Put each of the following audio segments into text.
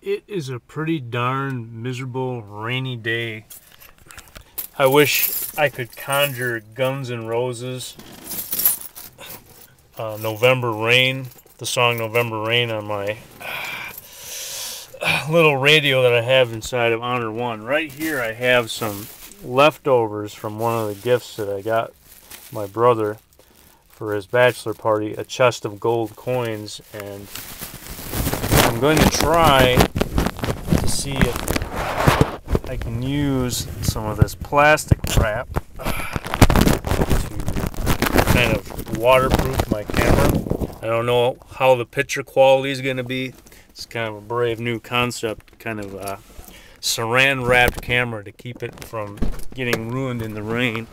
It is a pretty darn miserable rainy day. I wish I could conjure Guns N' Roses, November Rain, the song November Rain on my little radio that I have inside of Honor One. Right here I have some leftovers from one of the gifts that I got my brother for his bachelor party, a chest of gold coins, and I'm going to try to see if I can use some of this plastic wrap to kind of waterproof my camera. I don't know how the picture quality is going to be. It's kind of a brave new concept, kind of a saran wrapped camera to keep it from getting ruined in the rain.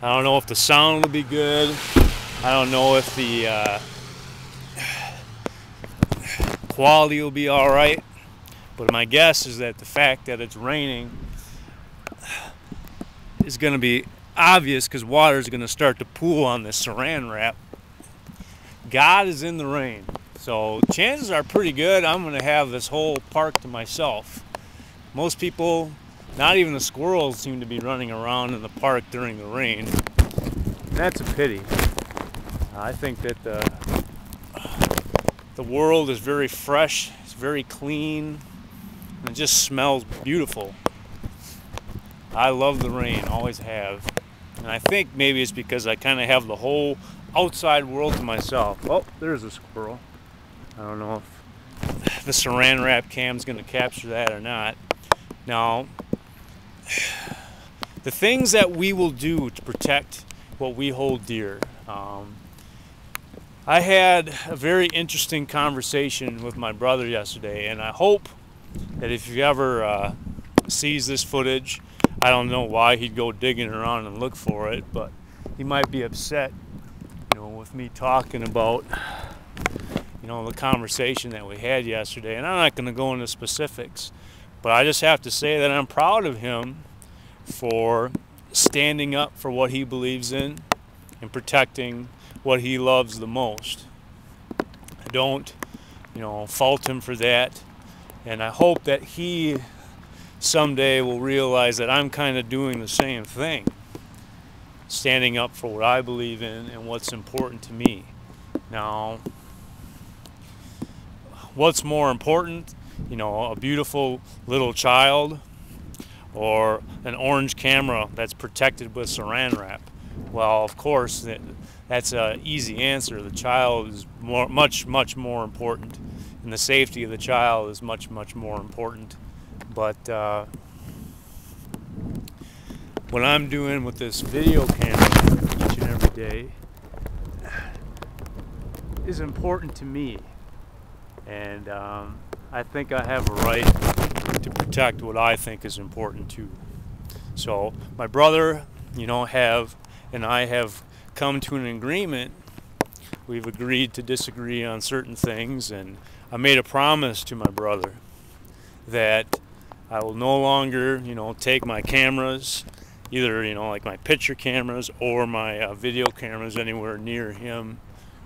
I don't know if the sound will be good. I don't know if the quality will be alright. But my guess is that the fact that it's raining is going to be obvious because water is going to start to pool on this saran wrap. God is in the rain. So chances are pretty good I'm going to have this whole park to myself. Most people, not even the squirrels, seem to be running around in the park during the rain. That's a pity. I think that the world is very fresh, it's very clean, and it just smells beautiful. I love the rain, always have. And I think maybe it's because I kind of have the whole outside world to myself. Oh, there's a squirrel. I don't know if the saran wrap cam's going to capture that or not. Now, the things that we will do to protect what we hold dear. I had a very interesting conversation with my brother yesterday, and I hope that if he ever sees this footage, I don't know why he'd go digging around and look for it, but he might be upset, with me talking about, the conversation that we had yesterday. And I'm not going to go into specifics, but I just have to say that I'm proud of him for standing up for what he believes in and protecting what he loves the most. I don't, fault him for that. And I hope that he someday will realize that I'm kind of doing the same thing, standing up for what I believe in and what's important to me. Now, what's more important, a beautiful little child or an orange camera that's protected with saran wrap? Well, of course, that's an easy answer. The child is much more important, and the safety of the child is much more important. But what I'm doing with this video camera each and every day is important to me, and I think I have a right to protect what I think is important too. So my brother, and I have come to an agreement. We've agreed to disagree on certain things, and I made a promise to my brother that I will no longer, take my cameras, either, like my picture cameras or my video cameras, anywhere near him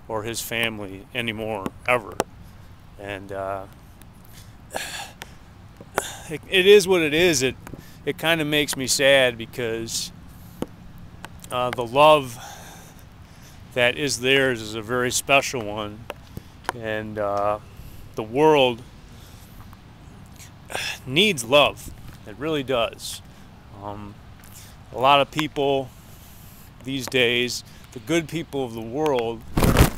or his family anymore, ever. And it is what it is. It kind of makes me sad because the love that is theirs is a very special one, and the world needs love. It really does. A lot of people these days, the good people of the world,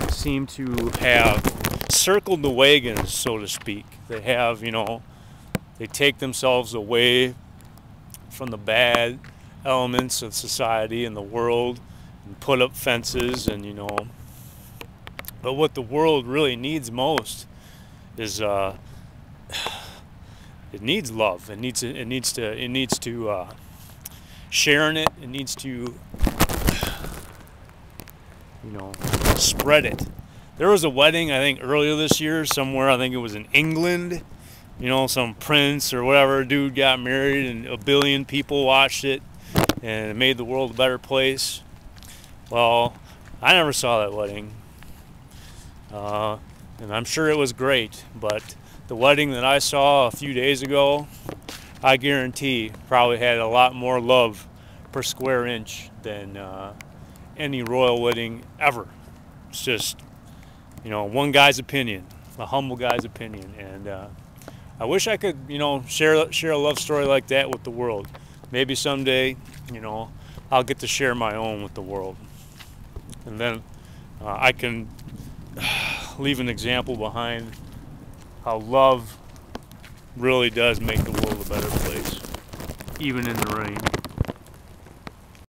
seem to have circled the wagons, so to speak. They have, they take themselves away from the bad elements of society and the world and put up fences, and but what the world really needs most is it needs love. It needs to sharing it. It needs to spread it. There was a wedding, I think, earlier this year somewhere. I think it was in England. Some prince or whatever dude got married, and 1 billion people watched it, and it made the world a better place. Well, I never saw that wedding, and I'm sure it was great, but The wedding that I saw a few days ago, I guarantee probably had a lot more love per square inch than any royal wedding ever. It's just, you know, one guy's opinion, a humble guy's opinion, and I wish I could, you know, share a love story like that with the world. Maybe someday, you know, I'll get to share my own with the world, and then I can leave an example behind how love really does make the world a better place, even in the rain.